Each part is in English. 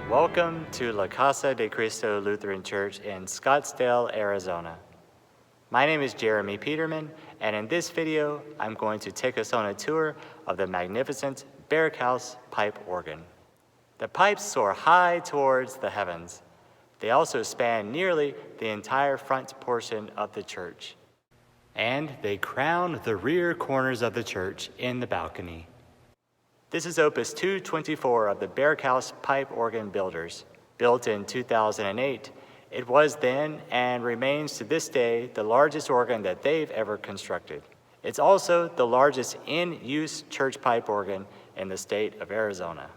Welcome to La Casa de Cristo Lutheran Church in Scottsdale, Arizona. My name is Jeremy Peterman, and in this video, I'm going to take us on a tour of the magnificent Berghaus Pipe Organ. The pipes soar high towards the heavens. They also span nearly the entire front portion of the church. And they crown the rear corners of the church in the balcony. This is Opus 224 of the Berghaus Pipe Organ builders. Built in 2008, it was then and remains to this day the largest organ that they've ever constructed. It's also the largest in-use church pipe organ in the state of Arizona.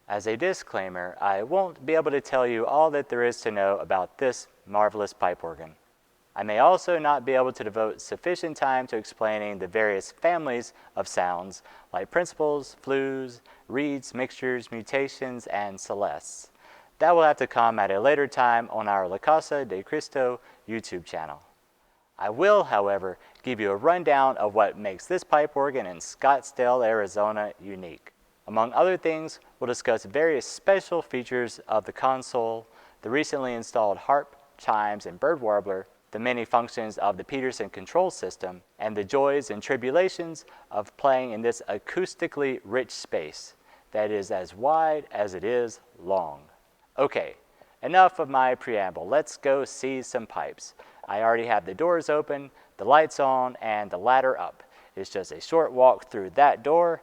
As a disclaimer, I won't be able to tell you all that there is to know about this marvelous pipe organ. I may also not be able to devote sufficient time to explaining the various families of sounds like principals, flues, reeds, mixtures, mutations, and celestes. That will have to come at a later time on our La Casa de Cristo YouTube channel. I will, however, give you a rundown of what makes this pipe organ in Scottsdale, Arizona unique. Among other things, we'll discuss various special features of the console, the recently installed harp, chimes, and bird warbler, the many functions of the Peterman control system, and the joys and tribulations of playing in this acoustically rich space that is as wide as it is long. Okay, enough of my preamble. Let's go see some pipes. I already have the doors open, the lights on, and the ladder up. It's just a short walk through that door,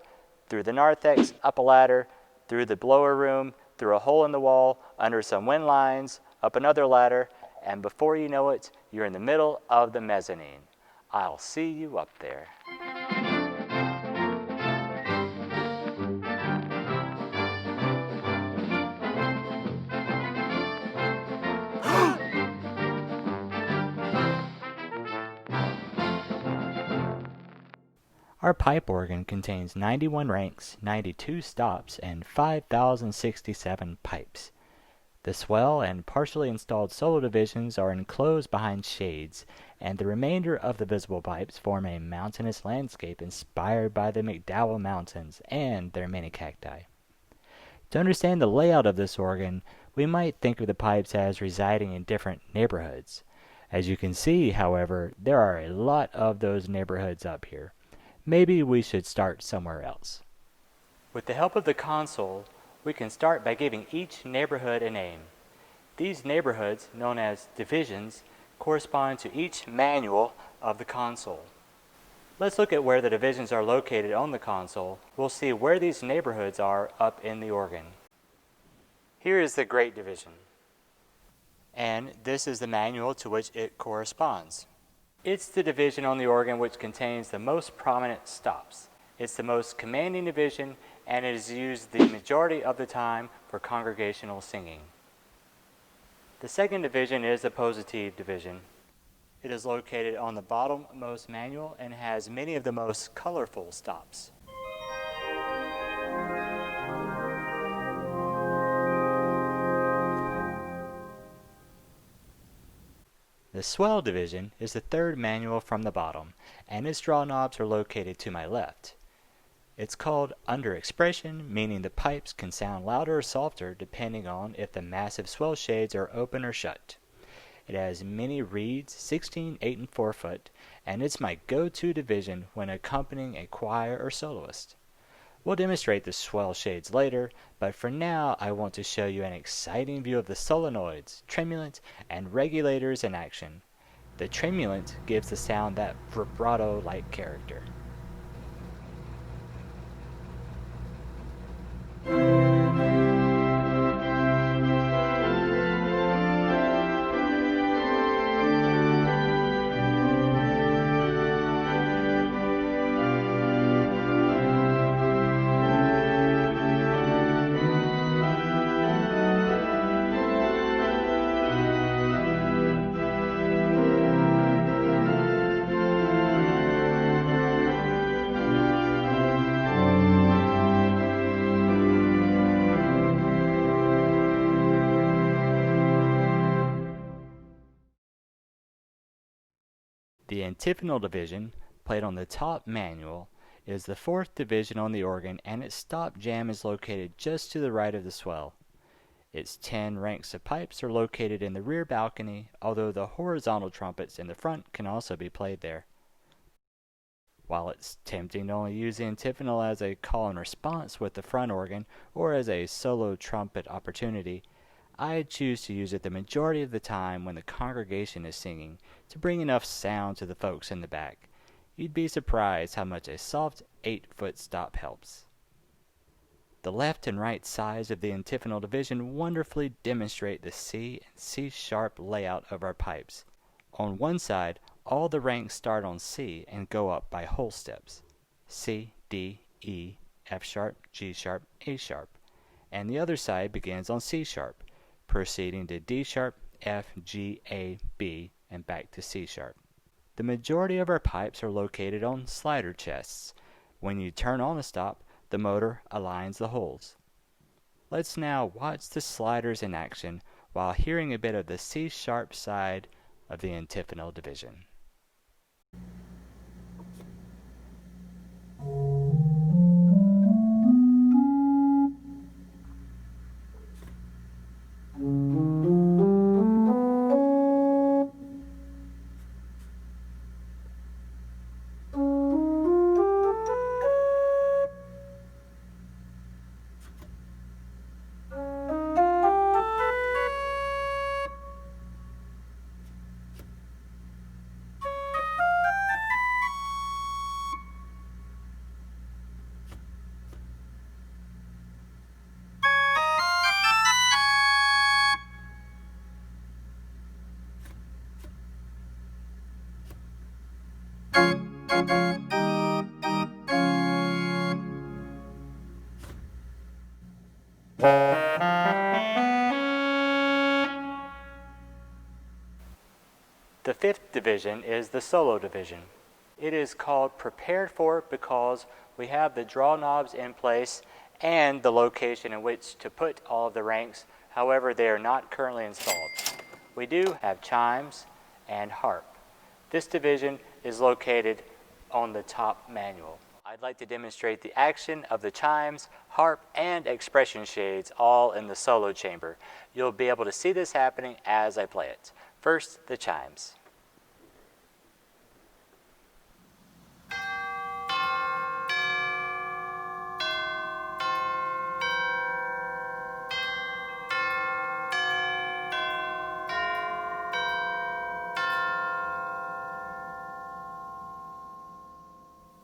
through the narthex, up a ladder, through the blower room, through a hole in the wall, under some wind lines, up another ladder, and before you know it, you're in the middle of the mezzanine. I'll see you up there. Our pipe organ contains 91 ranks, 92 stops, and 5,067 pipes. The swell and partially installed solo divisions are enclosed behind shades, and the remainder of the visible pipes form a mountainous landscape inspired by the McDowell Mountains and their many cacti. To understand the layout of this organ, we might think of the pipes as residing in different neighborhoods. As you can see, however, there are a lot of those neighborhoods up here. Maybe we should start somewhere else. With the help of the console, we can start by giving each neighborhood a name. These neighborhoods, known as divisions, correspond to each manual of the console. Let's look at where the divisions are located on the console. We'll see where these neighborhoods are up in the organ. Here is the Great Division, and this is the manual to which it corresponds. It's the division on the organ which contains the most prominent stops. It's the most commanding division, and it is used the majority of the time for congregational singing. The second division is the Positive Division. It is located on the bottommost manual and has many of the most colorful stops. The Swell Division is the third manual from the bottom, and its draw knobs are located to my left. It's called under expression, meaning the pipes can sound louder or softer depending on if the massive swell shades are open or shut. It has many reeds, 16, 8, and 4 foot, and it's my go-to division when accompanying a choir or soloist. We'll demonstrate the swell shades later, but for now I want to show you an exciting view of the solenoids, tremulant, and regulators in action. The tremulant gives the sound that vibrato-like character. The Antiphonal Division, played on the top manual, is the fourth division on the organ, and its stop jamb is located just to the right of the swell. Its 10 ranks of pipes are located in the rear balcony, although the horizontal trumpets in the front can also be played there. While it's tempting to only use the antiphonal as a call and response with the front organ or as a solo trumpet opportunity, I choose to use it the majority of the time when the congregation is singing to bring enough sound to the folks in the back. You'd be surprised how much a soft 8-foot stop helps. The left and right sides of the antiphonal division wonderfully demonstrate the C and C-sharp layout of our pipes. On one side, all the ranks start on C and go up by whole steps: C, D, E, F sharp, G sharp, A sharp. And the other side begins on C sharp, proceeding to D sharp, F, G, A, B, and back to C sharp. The majority of our pipes are located on slider chests. When you turn on a stop, the motor aligns the holes. Let's now watch the sliders in action while hearing a bit of the C-sharp side of the antiphonal division. The fifth division is the solo division. It is called prepared for because we have the draw knobs in place and the location in which to put all of the ranks. However, they are not currently installed. We do have chimes and harp. This division is located on the top manual. I'd like to demonstrate the action of the chimes, harp, and expression shades all in the solo chamber. You'll be able to see this happening as I play it. First, the chimes.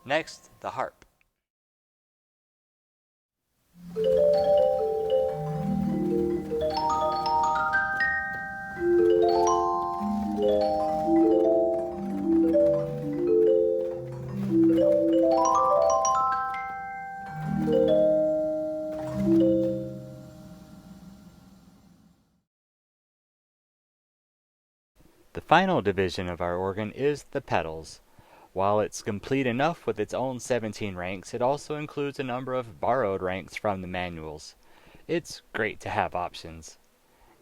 Next, the harp. The final division of our organ is the pedals. While it's complete enough with its own 17 ranks, it also includes a number of borrowed ranks from the manuals. It's great to have options.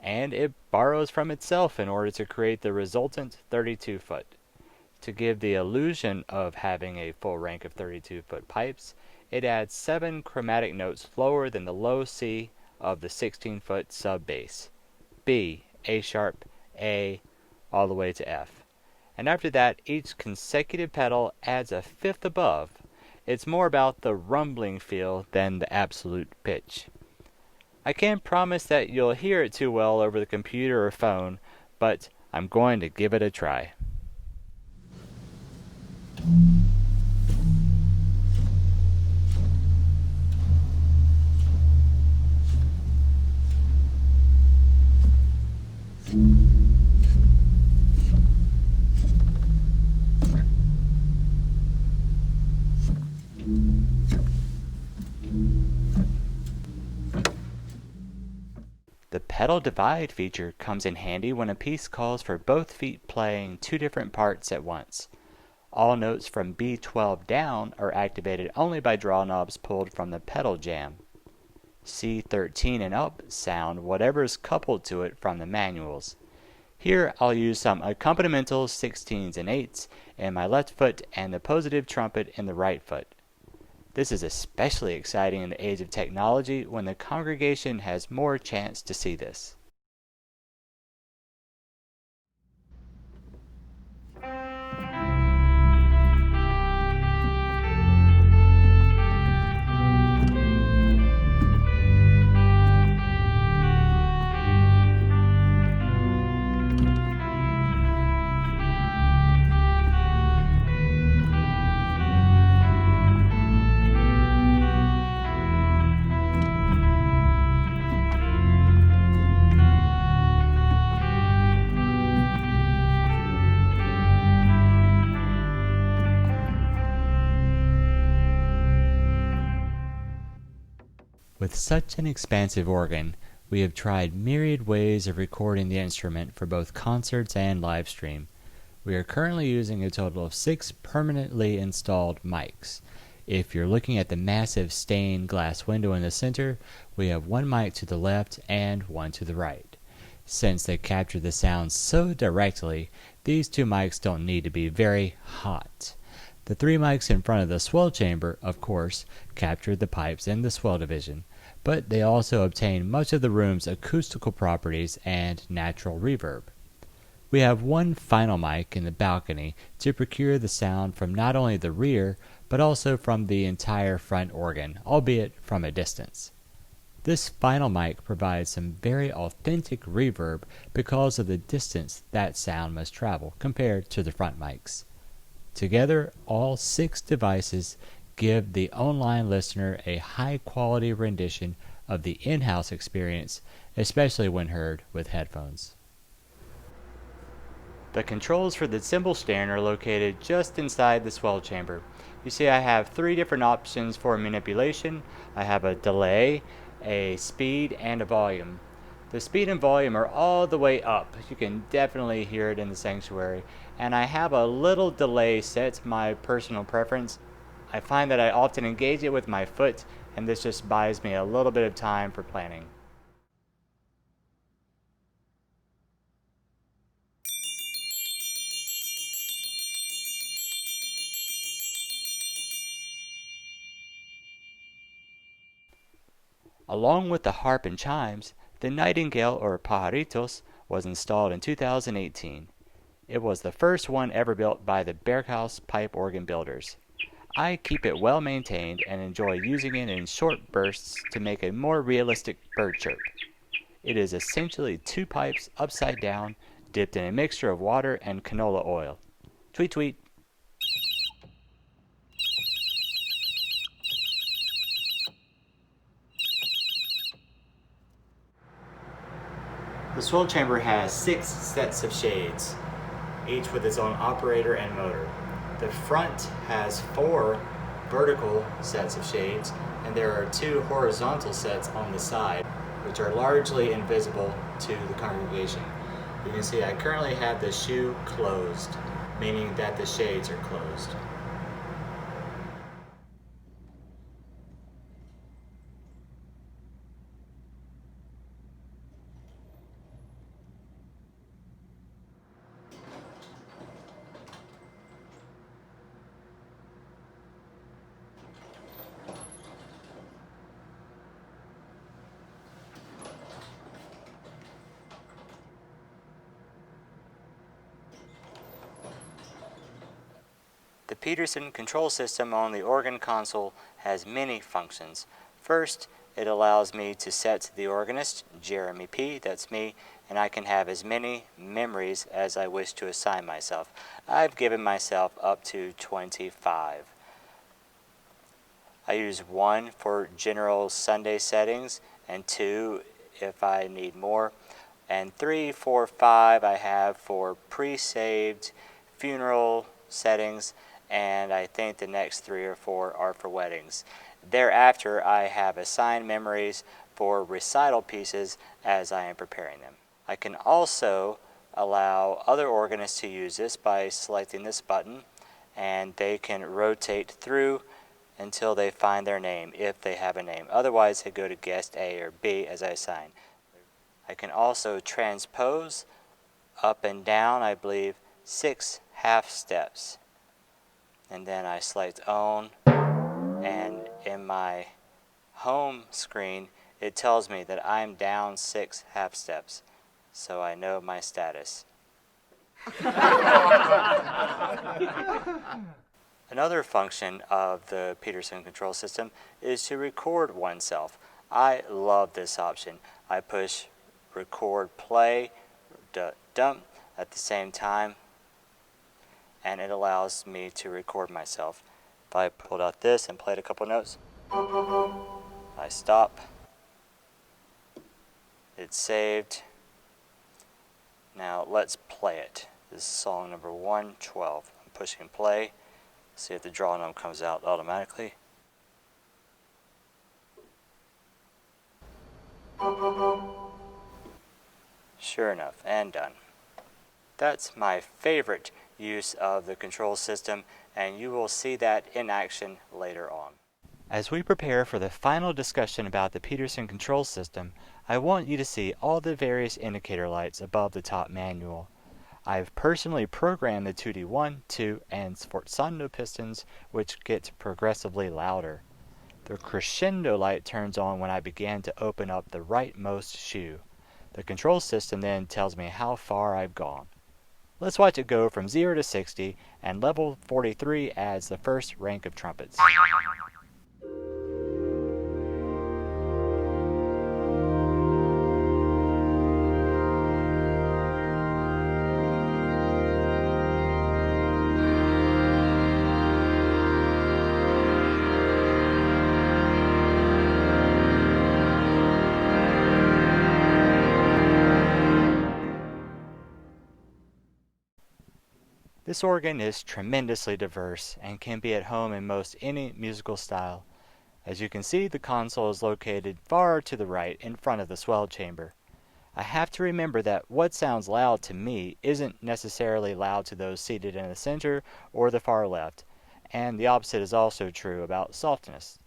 And it borrows from itself in order to create the resultant 32-foot. To give the illusion of having a full rank of 32-foot pipes, it adds 7 chromatic notes lower than the low C of the 16-foot sub-bass: B, A sharp, A, all the way to F. And after that, each consecutive pedal adds a fifth above. It's more about the rumbling feel than the absolute pitch. I can't promise that you'll hear it too well over the computer or phone, but I'm going to give it a try. The pedal divide feature comes in handy when a piece calls for both feet playing 2 different parts at once. All notes from B12 down are activated only by draw knobs pulled from the pedal jamb. C13 and up sound whatever is coupled to it from the manuals. Here I'll use some accompanimental 16s and 8s in my left foot and the positive trumpet in the right foot. This is especially exciting in the age of technology when the congregation has more chance to see this. With such an expansive organ, we have tried myriad ways of recording the instrument for both concerts and live stream. We are currently using a total of 6 permanently installed mics. If you're looking at the massive stained glass window in the center, we have one mic to the left and one to the right. Since they capture the sound so directly, these 2 mics don't need to be very hot. The 3 mics in front of the swell chamber, of course, capture the pipes in the swell division, but they also obtain much of the room's acoustical properties and natural reverb. We have one final mic in the balcony to procure the sound from not only the rear, but also from the entire front organ, albeit from a distance. This final mic provides some very authentic reverb because of the distance that sound must travel compared to the front mics. Together, all 6 devices give the online listener a high-quality rendition of the in-house experience, especially when heard with headphones. The controls for the cymbal stand are located just inside the swell chamber. You see I have 3 different options for manipulation. I have a delay, a speed, and a volume. The speed and volume are all the way up. You can definitely hear it in the sanctuary. And I have a little delay set, my personal preference. I find that I often engage it with my foot, and this just buys me a little bit of time for planning. Along with the harp and chimes, the Nightingale or pajaritos was installed in 2018. It was the first one ever built by the Berghaus Pipe Organ builders. I keep it well maintained and enjoy using it in short bursts to make a more realistic bird chirp. It is essentially 2 pipes upside down, dipped in a mixture of water and canola oil. Tweet tweet. The swell chamber has 6 sets of shades, each with its own operator and motor. The front has 4 vertical sets of shades, and there are 2 horizontal sets on the side, which are largely invisible to the congregation. You can see I currently have the shoe closed, meaning that the shades are closed. The Peterman control system on the organ console has many functions. First, it allows me to set the organist, Jeremy P., that's me, and I can have as many memories as I wish to assign myself. I've given myself up to 25. I use 1 for general Sunday settings, and 2 if I need more, and 3, 4, 5 I have for pre-saved funeral settings, and I think the next 3 or 4 are for weddings. Thereafter, I have assigned memories for recital pieces as I am preparing them. I can also allow other organists to use this by selecting this button, and they can rotate through until they find their name, if they have a name. Otherwise, they go to guest A or B as I assign. I can also transpose up and down, I believe, 6 half steps. And then I select own, and on my home screen, it tells me that I'm down 6 half steps, so I know my status. Another function of the Peterson control system is to record oneself. I love this option. I push record play, dump at the same time, and it allows me to record myself. If I pulled out this and played a couple notes, I stop, it's saved. Now let's play it. This is song number 112. I'm pushing play. See if the draw knob comes out automatically. Sure enough, and done. That's my favorite use of the control system, and you will see that in action later on. As we prepare for the final discussion about the Peterson control system, I want you to see all the various indicator lights above the top manual. I've personally programmed the 2D1, 2, and sforzando pistons, which get progressively louder. The crescendo light turns on when I begin to open up the rightmost shoe. The control system then tells me how far I've gone. Let's watch it go from 0 to 60, and level 43 adds the first rank of trumpets. This organ is tremendously diverse and can be at home in most any musical style. As you can see, the console is located far to the right in front of the swell chamber. I have to remember that what sounds loud to me isn't necessarily loud to those seated in the center or the far left, and the opposite is also true about softness.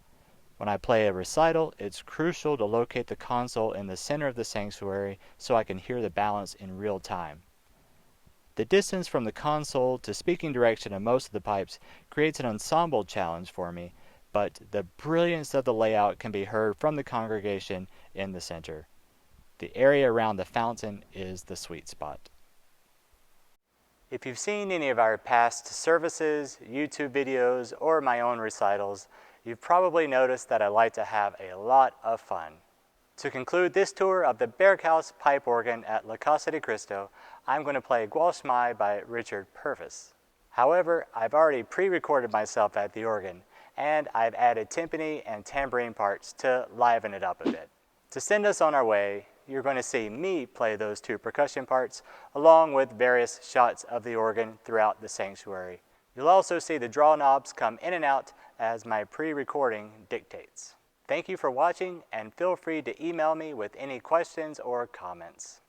When I play a recital, it's crucial to locate the console in the center of the sanctuary so I can hear the balance in real time. The distance from the console to speaking direction of most of the pipes creates an ensemble challenge for me, but the brilliance of the layout can be heard from the congregation in the center. The area around the fountain is the sweet spot. If you've seen any of our past services, YouTube videos, or my own recitals, you've probably noticed that I like to have a lot of fun. To conclude this tour of the Berghaus Pipe Organ at La Casa de Cristo, I'm going to play Guashmai by Richard Purvis. However, I've already pre-recorded myself at the organ, and I've added timpani and tambourine parts to liven it up a bit. To send us on our way, you're going to see me play those 2 percussion parts, along with various shots of the organ throughout the sanctuary. You'll also see the draw knobs come in and out as my pre-recording dictates. Thank you for watching, and feel free to email me with any questions or comments.